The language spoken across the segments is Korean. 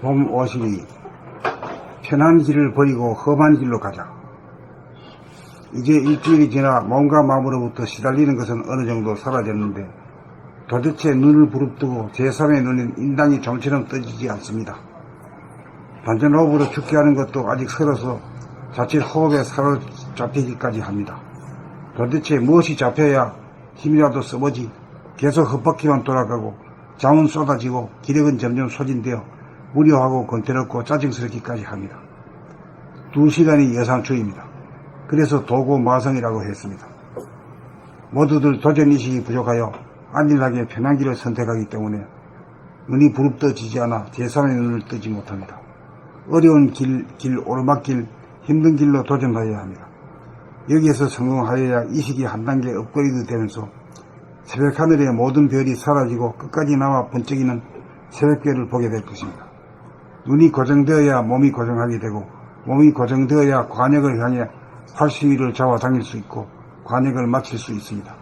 봄 52. 편한 길을 버리고 험한 길로 가자. 이제 일주일이 지나 몸과 마음으로부터 시달리는 것은 어느 정도 사라졌는데 도대체 눈을 부릅뜨고 제3의 눈인 인당이 좀처럼 떠지지 않습니다. 단전 호흡으로 죽게 하는 것도 아직 서러서 자칫 호흡에 사로잡히기까지 합니다. 도대체 무엇이 잡혀야 힘이라도 써보지. 계속 헛바퀴만 돌아가고 잠은 쏟아지고 기력은 점점 소진되어 무료하고 권태롭고 짜증스럽기까지 합니다. 2시간이 예상초입니다. 그래서 도고 마성이라고 했습니다. 모두들 도전의식이 부족하여 안일하게 편한 길을 선택하기 때문에 눈이 부릅떠지지 않아 제3의 눈을 뜨지 못합니다. 어려운 길, 오르막길, 힘든 길로 도전하여야 합니다. 여기에서 성공하여야 의식이 한 단계 업그레이드 되면서 새벽 하늘의 모든 별이 사라지고 끝까지 남아 번쩍이는 새벽별을 보게 될 것입니다. 눈이 고정되어야 몸이 고정하게 되고 몸이 고정되어야 관역을 향해 활수위를 잡아당길 수 있고 관역을 마칠 수 있습니다.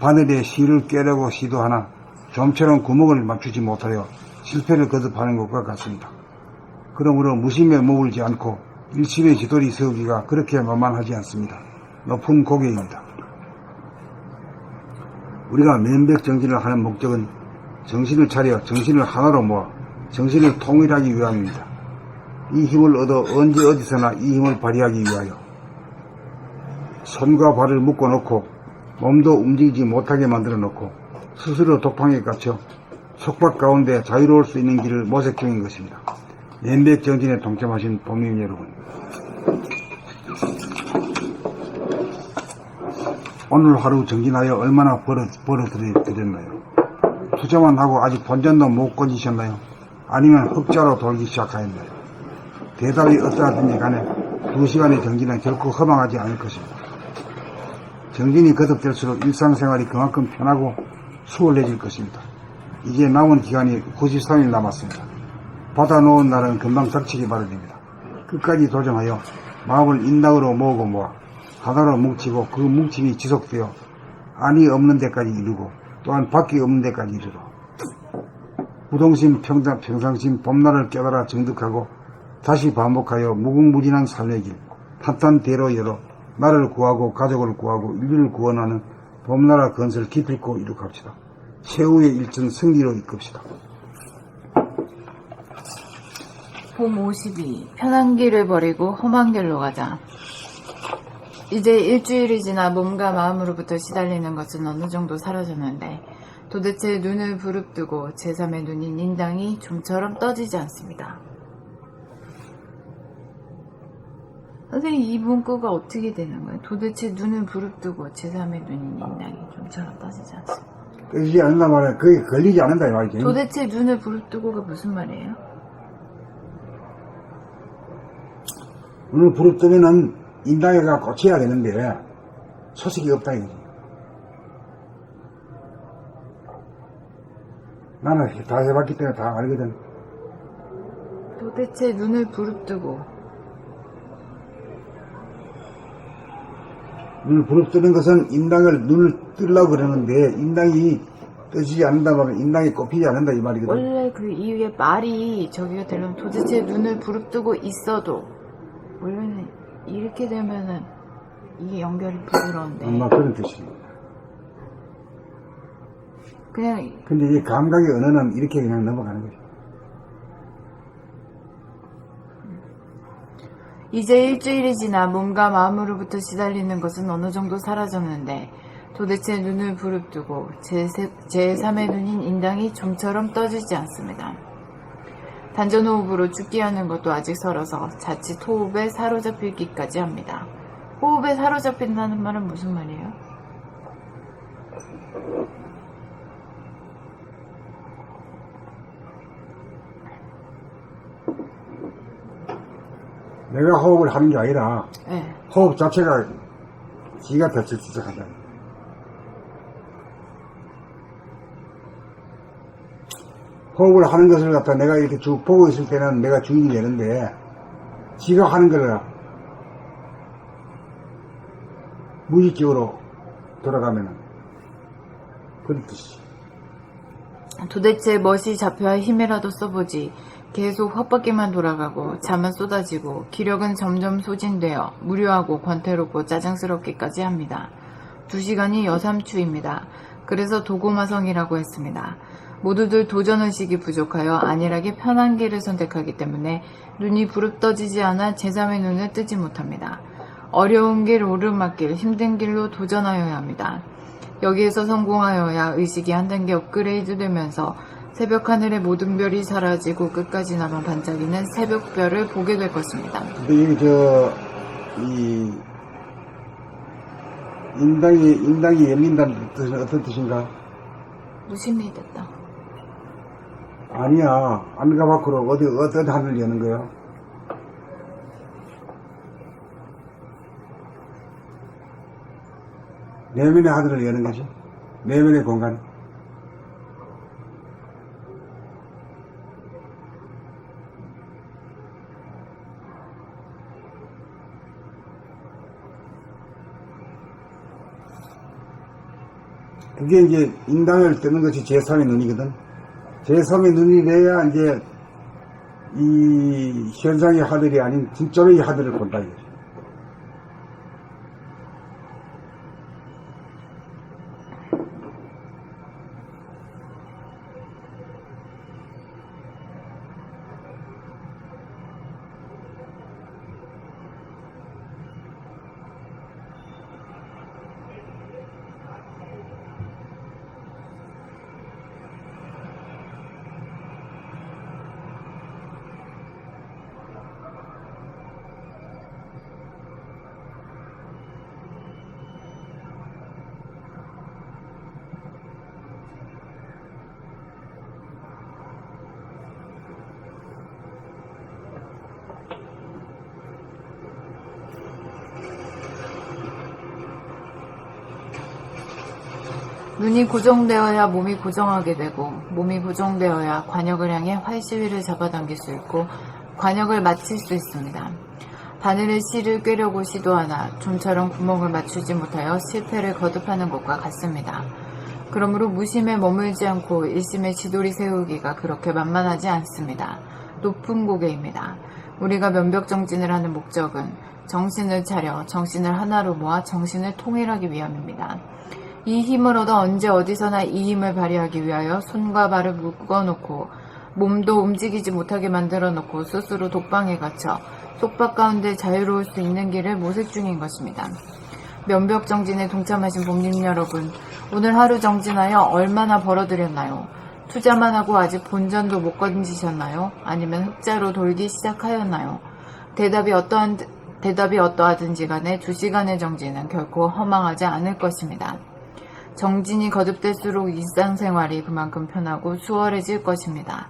바늘에 실을 꿰려고 시도하나 좀처럼 구멍을 맞추지 못하여 실패를 거듭하는 것과 같습니다. 그러므로 무심에 머물지 않고 일심의 지도리 세우기가 그렇게 만만하지 않습니다. 높은 고개입니다. 우리가 면백정진을 하는 목적은 정신을 차려 정신을 하나로 모아 정신을 통일하기 위함입니다. 이 힘을 얻어 언제 어디서나 이 힘을 발휘하기 위하여 손과 발을 묶어 놓고 몸도 움직이지 못하게 만들어 놓고 스스로 독방에 갇혀 속박 가운데 자유로울 수 있는 길을 모색 중인 것입니다. 면백정진에 동참하신 범인 여러분, 오늘 하루 정진하여 얼마나 벌어들였나요? 투자만 하고 아직 본전도 못 건지셨나요? 아니면 흑자로 돌기 시작하였나요? 대답이 어떠하든지 간에 2시간의 정진은 결코 허망하지 않을 것입니다. 정진이 거듭될수록 일상생활이 그만큼 편하고 수월해질 것입니다. 이제 남은 기간이 93일 남았습니다. 받아놓은 날은 금방 닥치기 마련입니다. 끝까지 도전하여 마음을 인당으로 모으고 모아 하나로 뭉치고 그 뭉침이 지속되어 안이 없는 데까지 이르고 또한 밖이 없는 데까지 이르러 부동심 평상심 봄날을 깨달아 정득하고 다시 반복하여 무궁무진한 삶의 길 탄탄대로 열어 나를 구하고 가족을 구하고 인류를 구원하는 봄나라 건설 기필코 이룩합시다. 최후의 일정 승리로 이끕시다. 봄 52. 편한 길을 버리고 험한 길로 가자. 이제 일주일이 지나 몸과 마음으로부터 시달리는 것은 어느 정도 사라졌는데 도대체 눈을 부릅뜨고 제3의 눈인 인당이 좀처럼 떠지지 않습니다. 선생님, 이 문구가 어떻게 되는 거예요? 도대체 눈을 부릅뜨고 제3의 눈인 인당이 좀처럼 떠지지 않습니다. 떠지지 않는다 말이야. 그게 걸리지 않는다 이 말이지. 도대체 눈을 부릅뜨고가 무슨 말이에요? 눈을 부릅뜨면은 인당에가 고쳐야 되는데 소식이 없다 이거지. 나는 다 해봤기 때문에 다 알거든. 도대체 눈을 부릅뜨고 눈을 부릅뜨는 것은 인당을 눈을 뜨려고 그러는데 인당이 뜨지 않는다 말은 인당이 꼽히지 않는다 이 말이거든. 원래 그 이후에 말이 저기가 되려면 도대체 눈을 부릅뜨고 있어도 원래는 이렇게 되면은 이게 연결이 부드러운데 아마 그런 뜻입니다. 그냥 근데 이 감각의 언어는 이렇게 그냥 넘어가는 거죠. 이제 일주일이 지나 몸과 마음으로부터 시달리는 것은 어느 정도 사라졌는데 도대체 눈을 부릅뜨고 제3의 눈인 인당이 좀처럼 떠지지 않습니다. 단전호흡으로 죽게 하는 것도 아직 서러서 자칫 호흡에 사로잡히기까지 합니다. 호흡에 사로잡힌다는 말은 무슨 말이에요? 내가 호흡을 하는 게 아니라 네. 호흡 자체가 기가 닫힐 시작한다. 호흡을 하는 것을 갖다 내가 이렇게 쭉 보고 있을 때는 내가 주인이 되는데 지가 하는 걸 무의식적으로 돌아가면은 그렇듯이. 도대체 멋이 잡혀야 힘이라도 써보지. 계속 헛바퀴만 돌아가고 잠은 쏟아지고 기력은 점점 소진되어 무료하고 권태롭고 짜증스럽기까지 합니다. 2시간이 여삼추입니다. 그래서 도고마성이라고 했습니다. 모두들 도전의식이 부족하여 안일하게 편한 길을 선택하기 때문에 눈이 부릅떠지지 않아 제3의 눈을 뜨지 못합니다. 어려운 길, 오르막길, 힘든 길로 도전하여야 합니다. 여기에서 성공하여야 의식이 한 단계 업그레이드 되면서 새벽 하늘의 모든 별이 사라지고 끝까지 남아 반짝이는 새벽별을 보게 될 것입니다. 근데 인당이 열린다는 뜻은 어떤 뜻인가? 무심히 됐다. 아니야. 안가 밖으로 어떤 하늘을 여는 거야? 내면의 하늘을 여는 거지. 내면의 공간. 그게 이제 인당을 뜨는 것이 제3의 눈이거든. 제3의 눈이 돼야 이제 이 현상의 하늘이 아닌 진짜로의 하늘을 본다 이거지. 눈이 고정되어야 몸이 고정하게 되고 몸이 고정되어야 관역을 향해 활시위를 잡아당길 수 있고 관역을 맞출 수 있습니다. 바늘에 실을 꿰려고 시도하나 좀처럼 구멍을 맞추지 못하여 실패를 거듭하는 것과 같습니다. 그러므로 무심에 머물지 않고 일심에 지도리 세우기가 그렇게 만만하지 않습니다. 높은 고개입니다. 우리가 면벽정진을 하는 목적은 정신을 차려 정신을 하나로 모아 정신을 통일하기 위함입니다. 이 힘을 얻어 언제 어디서나 이 힘을 발휘하기 위하여 손과 발을 묶어놓고 몸도 움직이지 못하게 만들어놓고 스스로 독방에 갇혀 속박 가운데 자유로울 수 있는 길을 모색 중인 것입니다. 면벽정진에 동참하신 복님 여러분, 오늘 하루 정진하여 얼마나 벌어들였나요? 투자만 하고 아직 본전도 못 건지셨나요? 아니면 흑자로 돌기 시작하였나요? 대답이 어떠하든지 간에 2시간의 정진은 결코 허망하지 않을 것입니다. 정진이 거듭될수록 일상생활이 그만큼 편하고 수월해질 것입니다.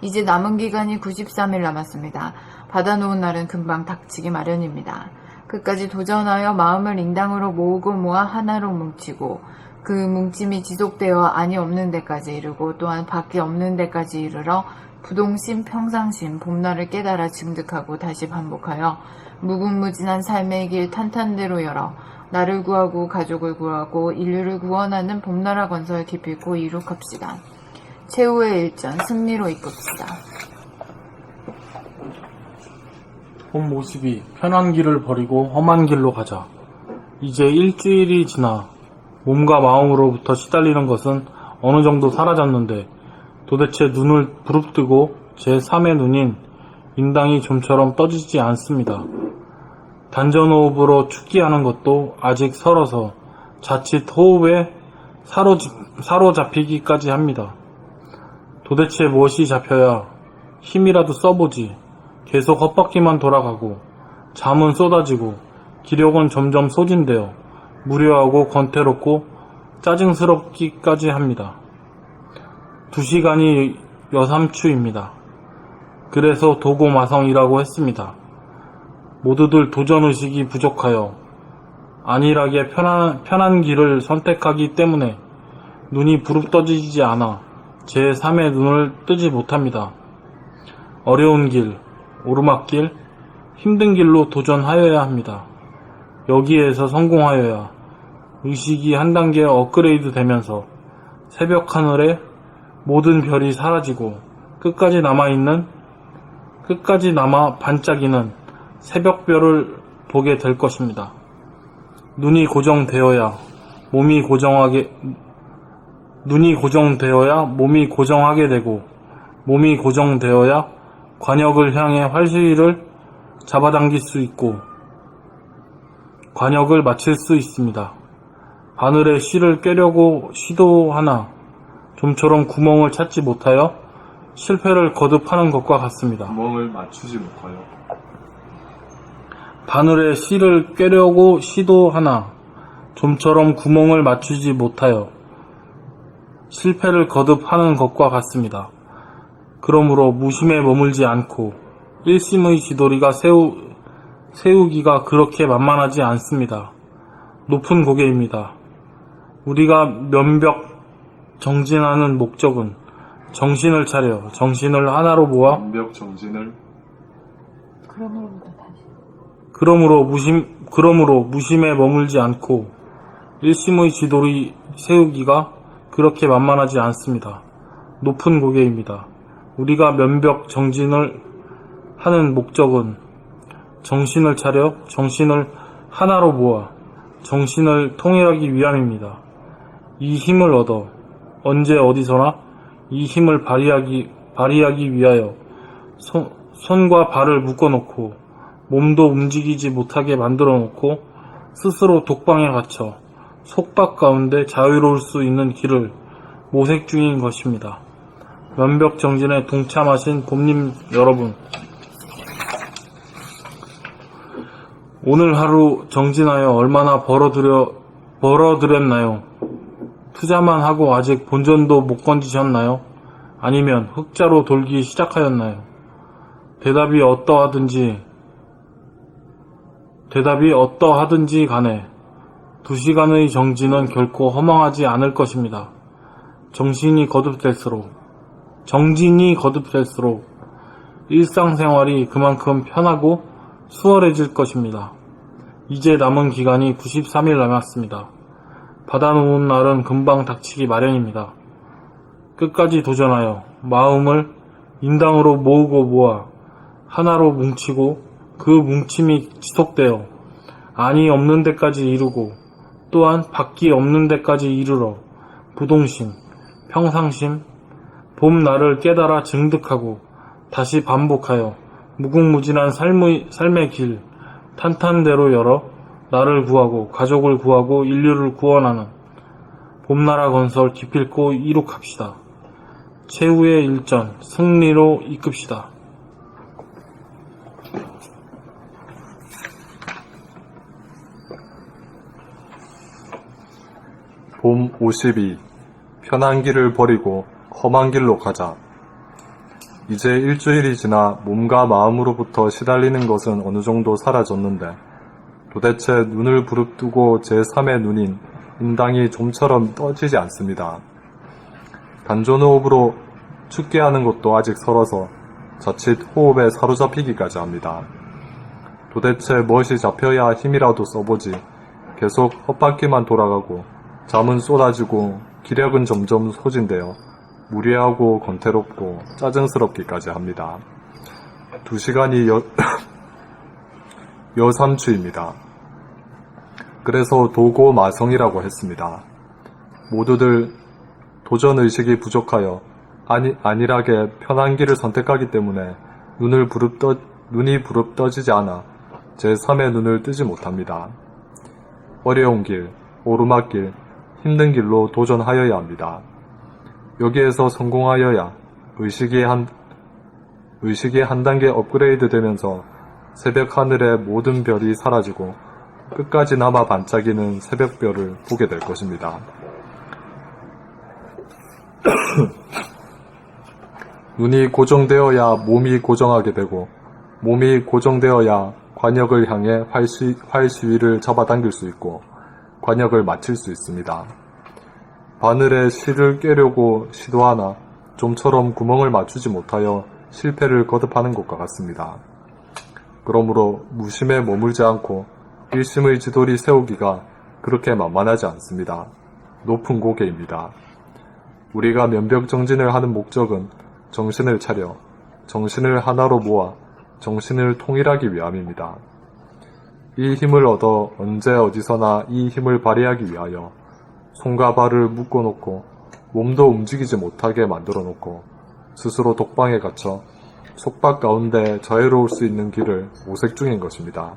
이제 남은 기간이 93일 남았습니다. 받아놓은 날은 금방 닥치기 마련입니다. 끝까지 도전하여 마음을 인당으로 모으고 모아 하나로 뭉치고 그 뭉침이 지속되어 안이 없는 데까지 이르고 또한 밖이 없는 데까지 이르러 부동심, 평상심, 봄날을 깨달아 증득하고 다시 반복하여 무궁무진한 삶의 길 탄탄대로 열어 나를 구하고 가족을 구하고 인류를 구원하는 봄나라 건설 기필코 이룩합시다. 최후의 일전 승리로 이끕시다. 봄 52. 편한 길을 버리고 험한 길로 가자. 이제 일주일이 지나 몸과 마음으로부터 시달리는 것은 어느 정도 사라졌는데 도대체 눈을 부릅뜨고 제3의 눈인 인당이 좀처럼 떠지지 않습니다. 단전호흡으로 축기하는 것도 아직 설어서 자칫 호흡에 사로잡히기까지 합니다. 도대체 무엇이 잡혀야 힘이라도 써보지. 계속 헛바퀴만 돌아가고 잠은 쏟아지고 기력은 점점 소진되어 무료하고 권태롭고 짜증스럽기까지 합니다. 2시간이 여삼추입니다. 그래서 도고마성이라고 했습니다. 모두들 도전의식이 부족하여 안일하게 편한 길을 선택하기 때문에 눈이 부릅떠지지 않아 제3의 눈을 뜨지 못합니다. 어려운 길, 오르막길, 힘든 길로 도전하여야 합니다. 여기에서 성공하여야 의식이 한 단계 업그레이드 되면서 새벽 하늘에 모든 별이 사라지고 끝까지 남아 반짝이는 새벽별을 보게 될 것입니다. 눈이 고정되어야 몸이 고정하게 되고, 몸이 고정되어야 관역을 향해 활시위를 잡아당길 수 있고 관역을 마칠 수 있습니다. 바늘에 실을 꿰려고 시도하나 좀처럼 구멍을 찾지 못하여 실패를 거듭하는 것과 같습니다. 구멍을 맞추지 못하여 바늘에 실을 꿰려고 시도하나 좀처럼 구멍을 맞추지 못하여 실패를 거듭하는 것과 같습니다. 그러므로 무심에 머물지 않고 일심의 지도리가 세우기가 그렇게 만만하지 않습니다. 높은 고개입니다. 우리가 면벽 정진하는 목적은 정신을 차려 정신을 하나로 모아 완벽 정진을 그러므로 무심에 머물지 않고 일심의 지도리 세우기가 그렇게 만만하지 않습니다. 높은 고개입니다. 우리가 면벽 정진을 하는 목적은 정신을 차려 정신을 하나로 모아 정신을 통일하기 위함입니다. 이 힘을 얻어 언제 어디서나 이 힘을 발휘하기 위하여 손과 발을 묶어놓고 몸도 움직이지 못하게 만들어놓고 스스로 독방에 갇혀 속박 가운데 자유로울 수 있는 길을 모색 중인 것입니다. 면벽 정진에 동참하신 봄님 여러분, 오늘 하루 정진하여 얼마나 벌어들였나요? 투자만 하고 아직 본전도 못 건지셨나요? 아니면 흑자로 돌기 시작하였나요? 대답이 어떠하든지 간에 2시간의 정진은 결코 허망하지 않을 것입니다. 정진이 거듭될수록 일상생활이 그만큼 편하고 수월해질 것입니다. 이제 남은 기간이 93일 남았습니다. 받아놓은 날은 금방 닥치기 마련입니다. 끝까지 도전하여 마음을 인당으로 모으고 모아 하나로 뭉치고 그 뭉침이 지속되어 안이 없는 데까지 이루고 또한 밖이 없는 데까지 이르러 부동심, 평상심, 봄날을 깨달아 증득하고 다시 반복하여 무궁무진한 삶의 길 탄탄대로 열어 나를 구하고 가족을 구하고 인류를 구원하는 봄나라 건설 기필코 이룩합시다. 최후의 일전 승리로 이끕시다. 봄 52 편한 길을 버리고 험한 길로 가자. 이제 일주일이 지나 몸과 마음으로부터 시달리는 것은 어느 정도 사라졌는데 도대체 눈을 부릅뜨고 제3의 눈인 인당이 좀처럼 떠지지 않습니다. 단전호흡으로 죽게 하는 것도 아직 설어서 자칫 호흡에 사로잡히기까지 합니다. 도대체 무엇이 잡혀야 힘이라도 써보지 계속 헛바퀴만 돌아가고 잠은 쏟아지고 기력은 점점 소진되어 무례하고 권태롭고 짜증스럽기까지 합니다. 2시간이 여삼추입니다. 그래서 도고마성이라고 했습니다. 모두들 도전의식이 부족하여 안일하게 편한 길을 선택하기 때문에 눈이 부릅떠지지 않아 제3의 눈을 뜨지 못합니다. 어려운 길, 오르막길, 힘든 길로 도전하여야 합니다. 여기에서 성공하여야 의식이 한 단계 업그레이드 되면서 새벽 하늘의 모든 별이 사라지고 끝까지 남아 반짝이는 새벽별을 보게 될 것입니다. 눈이 고정되어야 몸이 고정하게 되고 몸이 고정되어야 관역을 향해 활시위를 잡아당길 수 있고 관역을 마칠 수 있습니다. 바늘에 실을 꿰려고 시도하나 좀처럼 구멍을 맞추지 못하여 실패를 거듭하는 것과 같습니다. 그러므로 무심에 머물지 않고 일심의 지도리 세우기가 그렇게 만만하지 않습니다. 높은 고개입니다. 우리가 면벽정진을 하는 목적은 정신을 차려 정신을 하나로 모아 정신을 통일하기 위함입니다. 이 힘을 얻어 언제 어디서나 이 힘을 발휘하기 위하여 손과 발을 묶어놓고 몸도 움직이지 못하게 만들어놓고 스스로 독방에 갇혀 속박 가운데 자유로울 수 있는 길을 모색 중인 것입니다.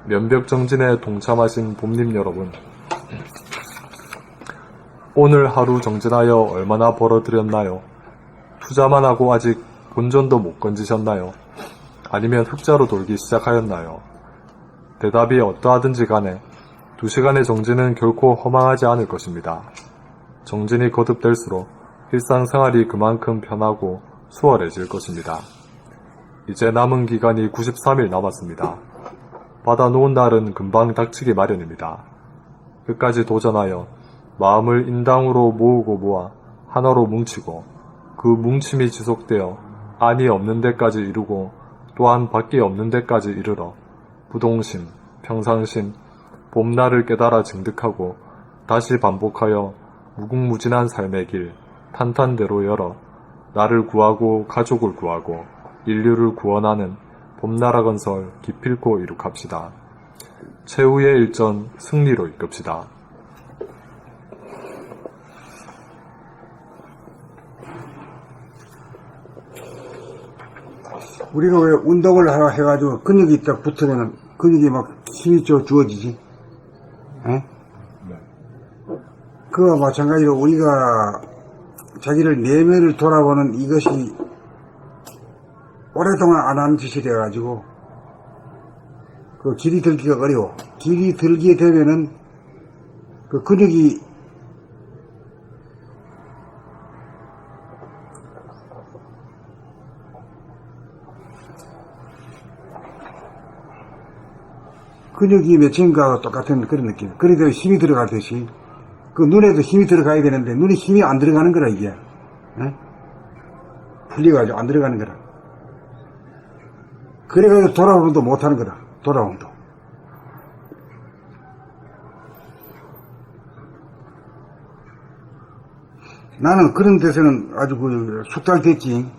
면벽정진에 동참하신 봄님 여러분, 오늘 하루 정진하여 얼마나 벌어들였나요? 투자만 하고 아직 본전도 못 건지셨나요? 아니면 흑자로 돌기 시작하였나요? 대답이 어떠하든지 간에 2시간의 정진은 결코 허망하지 않을 것입니다. 정진이 거듭될수록 일상생활이 그만큼 편하고 수월해질 것입니다. 이제 남은 기간이 93일 남았습니다. 받아놓은 날은 금방 닥치기 마련입니다. 끝까지 도전하여 마음을 인당으로 모으고 모아 하나로 뭉치고 그 뭉침이 지속되어 안이 없는 데까지 이루고 또한 밖이 없는 데까지 이르러 부동심, 평상심, 봄날을 깨달아 증득하고 다시 반복하여 무궁무진한 삶의 길 탄탄대로 열어 나를 구하고 가족을 구하고 인류를 구원하는 봄나라 건설 기필코 이룩합시다. 최후의 일전 승리로 이끕시다. 우리가 왜 운동을 하라 해가지고 근육이 딱 붙으면 근육이 막 힘이 주어지지? 에? 그와 마찬가지로 우리가 자기를 내면을 돌아보는 이것이 오랫동안 안 한 짓이 돼가지고 그 길이 들기가 어려워. 길이 들게 되면은 그 근육이 맺힌 거와 똑같은 그런 느낌. 그래도 힘이 들어가듯이 그 눈에도 힘이 들어가야 되는데 눈에 힘이 안 들어가는 거라 이게. 에? 풀려가지고 안 들어가는 거라. 그래가지고 돌아오면도 못하는 거다. 돌아오면도. 나는 그런 데서는 아주 숙달됐지.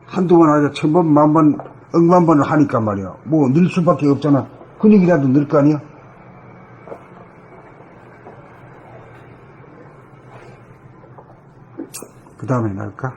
한두 번 하자 1000번, 10,000번, 억만 번을 하니까 말이야. 뭐 늘 수밖에 없잖아. 근육이라도 늘 거 아니야? 그 다음에 나올까?